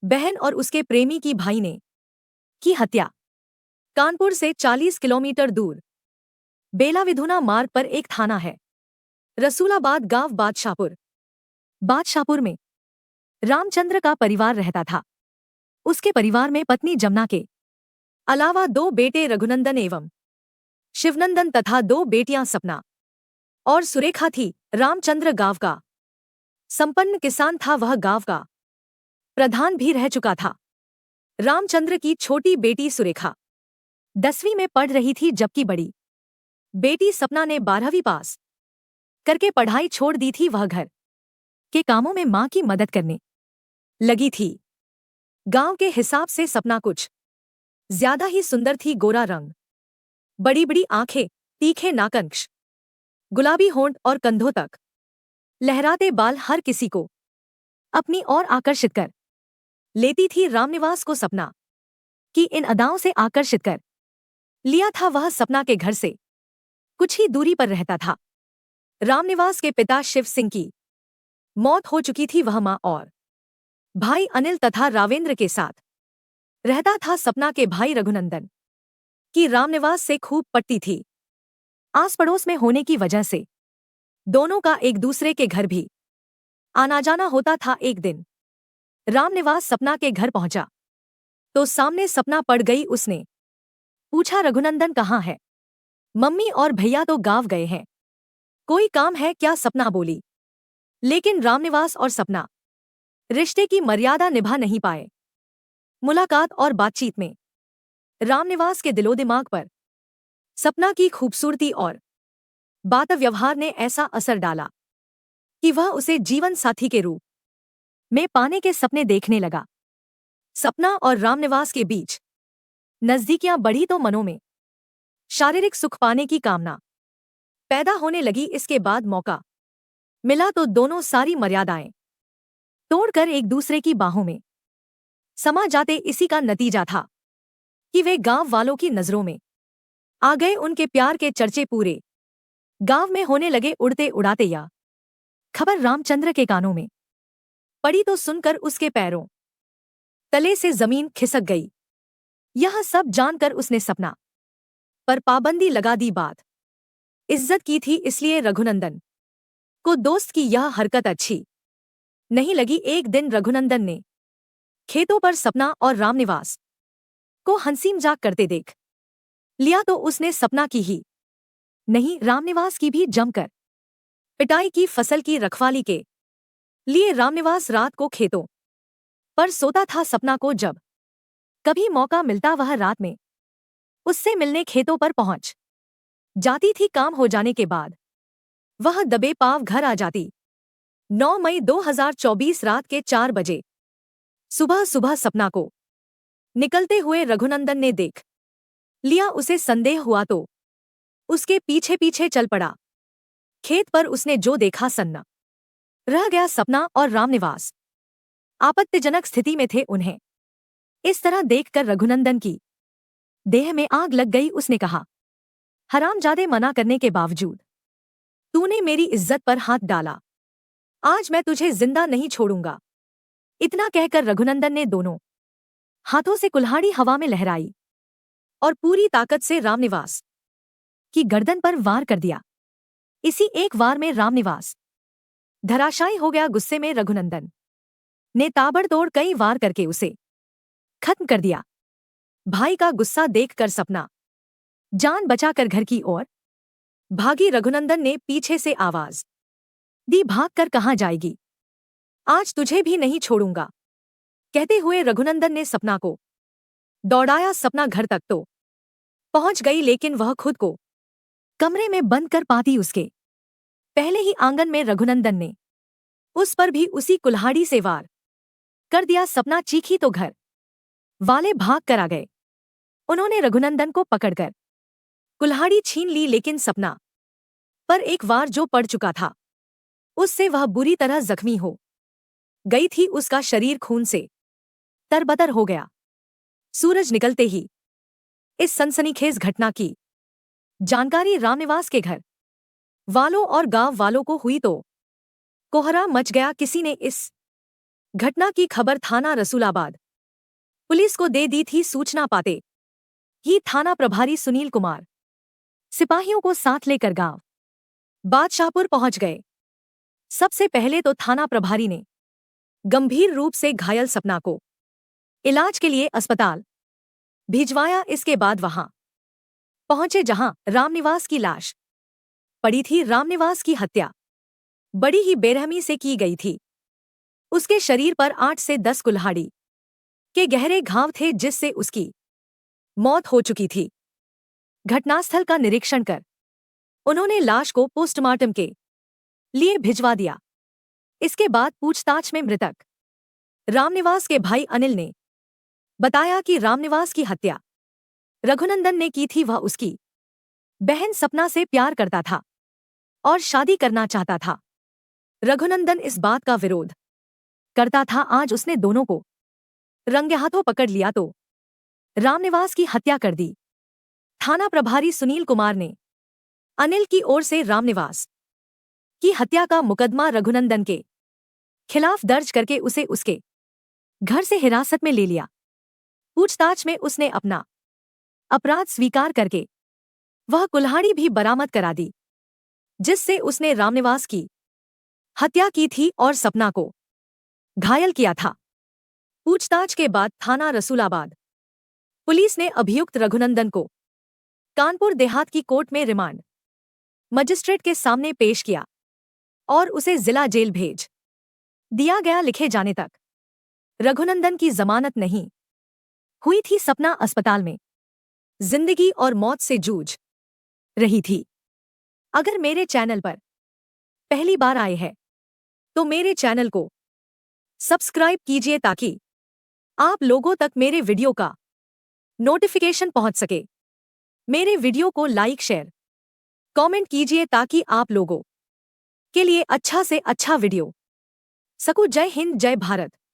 बहन और उसके प्रेमी की भाई ने की हत्या। कानपुर से 40 किलोमीटर दूर बेला विधुना मार्ग पर एक थाना है, रसूलाबाद गांव बादशाहपुर। बादशाहपुर में रामचंद्र का परिवार रहता था। उसके परिवार में पत्नी जमुना के अलावा 2 बेटे रघुनंदन एवं शिवनंदन तथा 2 बेटियां सपना और सुरेखा थी। रामचंद्र गांव का संपन्न किसान था। वह गांव का प्रधान भी रह चुका था। रामचंद्र की छोटी बेटी सुरेखा 10वीं में पढ़ रही थी, जबकि बड़ी बेटी सपना ने 12वीं पास करके पढ़ाई छोड़ दी थी। वह घर के कामों में मां की मदद करने लगी थी। गांव के हिसाब से सपना कुछ ज्यादा ही सुंदर थी। गोरा रंग, बड़ी बड़ी आंखें, तीखे नाकंश, गुलाबी होंठ और कंधों तक लहराते बाल हर किसी को अपनी ओर आकर्षित कर लेती थी। रामनिवास को सपना की इन अदाओं से आकर्षित कर लिया था। वह सपना के घर से कुछ ही दूरी पर रहता था। रामनिवास के पिता शिव सिंह की मौत हो चुकी थी। वह मां और भाई अनिल तथा रावेंद्र के साथ रहता था। सपना के भाई रघुनंदन की रामनिवास से खूब पटती थी। आस पड़ोस में होने की वजह से दोनों का एक दूसरे के घर भी आना जाना होता था। एक दिन रामनिवास सपना के घर पहुंचा तो सामने सपना पड़ गई। उसने पूछा, रघुनंदन कहाँ है? मम्मी और भैया तो गांव गए हैं। कोई काम है क्या? सपना बोली। लेकिन रामनिवास और सपना रिश्ते की मर्यादा निभा नहीं पाए। मुलाकात और बातचीत में रामनिवास के दिलोदिमाग पर सपना की खूबसूरती और बात व्यवहार ने ऐसा असर डाला कि वह उसे जीवन साथी के रूप में पाने के सपने देखने लगा। सपना और रामनिवास के बीच नजदीकियां बढ़ी तो मनों में शारीरिक सुख पाने की कामना पैदा होने लगी। इसके बाद मौका मिला तो दोनों सारी मर्यादाएं तोड़कर एक दूसरे की बाहों में समा जाते। इसी का नतीजा था कि वे गांव वालों की नजरों में आ गए। उनके प्यार के चर्चे पूरे गांव में होने लगे। उड़ते उड़ाते या खबर रामचंद्र के कानों में पड़ी तो सुनकर उसके पैरों तले से जमीन खिसक गई। यह सब जानकर उसने सपना पर पाबंदी लगा दी। बात इज्जत की थी, इसलिए रघुनंदन को दोस्त की यह हरकत अच्छी नहीं लगी। एक दिन रघुनंदन ने खेतों पर सपना और रामनिवास को हंसी मजाक करते देख लिया तो उसने सपना की ही नहीं, रामनिवास की भी जमकर पिटाई की। फसल की रखवाली के लिए रामनिवास रात को खेतों पर सोता था। सपना को जब कभी मौका मिलता वह रात में उससे मिलने खेतों पर पहुंच जाती थी। काम हो जाने के बाद वह दबे पांव घर आ जाती। 9 मई 2024 रात के 4 बजे सुबह सुबह सपना को निकलते हुए रघुनंदन ने देख लिया। उसे संदेह हुआ तो उसके पीछे पीछे चल पड़ा। खेत पर उसने जो देखा सन्न रह गया। सपना और रामनिवास आपत्तिजनक स्थिति में थे। उन्हें इस तरह देखकर रघुनंदन की देह में आग लग गई। उसने कहा, हरामजादे, मना करने के बावजूद तूने मेरी इज्जत पर हाथ डाला। आज मैं तुझे जिंदा नहीं छोड़ूंगा। इतना कहकर रघुनंदन ने दोनों हाथों से कुल्हाड़ी हवा में लहराई और पूरी ताकत से रामनिवास की गर्दन पर वार कर दिया। इसी एक वार में रामनिवास धराशायी हो गया। गुस्से में रघुनंदन ने ताबड़तोड़ कई वार करके उसे खत्म कर दिया। भाई का गुस्सा देखकर सपना जान बचाकर घर की ओर भागी। रघुनंदन ने पीछे से आवाज दी, भागकर कहाँ जाएगी? आज तुझे भी नहीं छोड़ूंगा। कहते हुए रघुनंदन ने सपना को दौड़ाया। सपना घर तक तो पहुंच गई, लेकिन वह खुद को कमरे में बंद कर पाती उसके पहले ही आंगन में रघुनंदन ने उस पर भी उसी कुल्हाड़ी से वार कर दिया। सपना चीखी तो घर वाले भाग कर आ गए। उन्होंने रघुनंदन को पकड़कर कुल्हाड़ी छीन ली, लेकिन सपना पर एक वार जो पड़ चुका था उससे वह बुरी तरह जख्मी हो गई थी। उसका शरीर खून से तरबतर हो गया। सूरज निकलते ही इस सनसनीखेज घटना की जानकारी रामनिवास के घर वालों और गांव वालों को हुई तो कोहरा मच गया। किसी ने इस घटना की खबर थाना रसूलाबाद पुलिस को दे दी थी। सूचना पाते ही थाना प्रभारी सुनील कुमार सिपाहियों को साथ लेकर गांव बादशाहपुर पहुंच गए। सबसे पहले तो थाना प्रभारी ने गंभीर रूप से घायल सपना को इलाज के लिए अस्पताल भिजवाया। इसके बाद वहां पहुंचे जहां रामनिवास की लाश पड़ी थी। रामनिवास की हत्या बड़ी ही बेरहमी से की गई थी। उसके शरीर पर 8 से 10 कुल्हाड़ी के गहरे घाव थे, जिससे उसकी मौत हो चुकी थी। घटनास्थल का निरीक्षण कर उन्होंने लाश को पोस्टमार्टम के लिए भिजवा दिया। इसके बाद पूछताछ में मृतक रामनिवास के भाई अनिल ने बताया कि रामनिवास की हत्या रघुनंदन ने की थी। वह उसकी बहन सपना से प्यार करता था और शादी करना चाहता था। रघुनंदन इस बात का विरोध करता था। आज उसने दोनों को रंगे हाथों पकड़ लिया तो रामनिवास की हत्या कर दी। थाना प्रभारी सुनील कुमार ने अनिल की ओर से रामनिवास की हत्या का मुकदमा रघुनंदन के खिलाफ दर्ज करके उसे उसके घर से हिरासत में ले लिया। पूछताछ में उसने अपना अपराध स्वीकार करके वह कुल्हाड़ी भी बरामद करा दी, जिससे उसने रामनिवास की हत्या की थी और सपना को घायल किया था। पूछताछ के बाद थाना रसूलाबाद पुलिस ने अभियुक्त रघुनंदन को कानपुर देहात की कोर्ट में रिमांड मजिस्ट्रेट के सामने पेश किया और उसे जिला जेल भेज दिया गया। लिखे जाने तक रघुनंदन की जमानत नहीं हुई थी। सपना अस्पताल में जिंदगी और मौत से जूझ रही थी। अगर मेरे चैनल पर पहली बार आए हैं तो मेरे चैनल को सब्सक्राइब कीजिए ताकि आप लोगों तक मेरे वीडियो का नोटिफिकेशन पहुंच सके। मेरे वीडियो को लाइक शेयर कमेंट कीजिए ताकि आप लोगों के लिए अच्छा से अच्छा वीडियो सकूं। जय हिंद, जय भारत।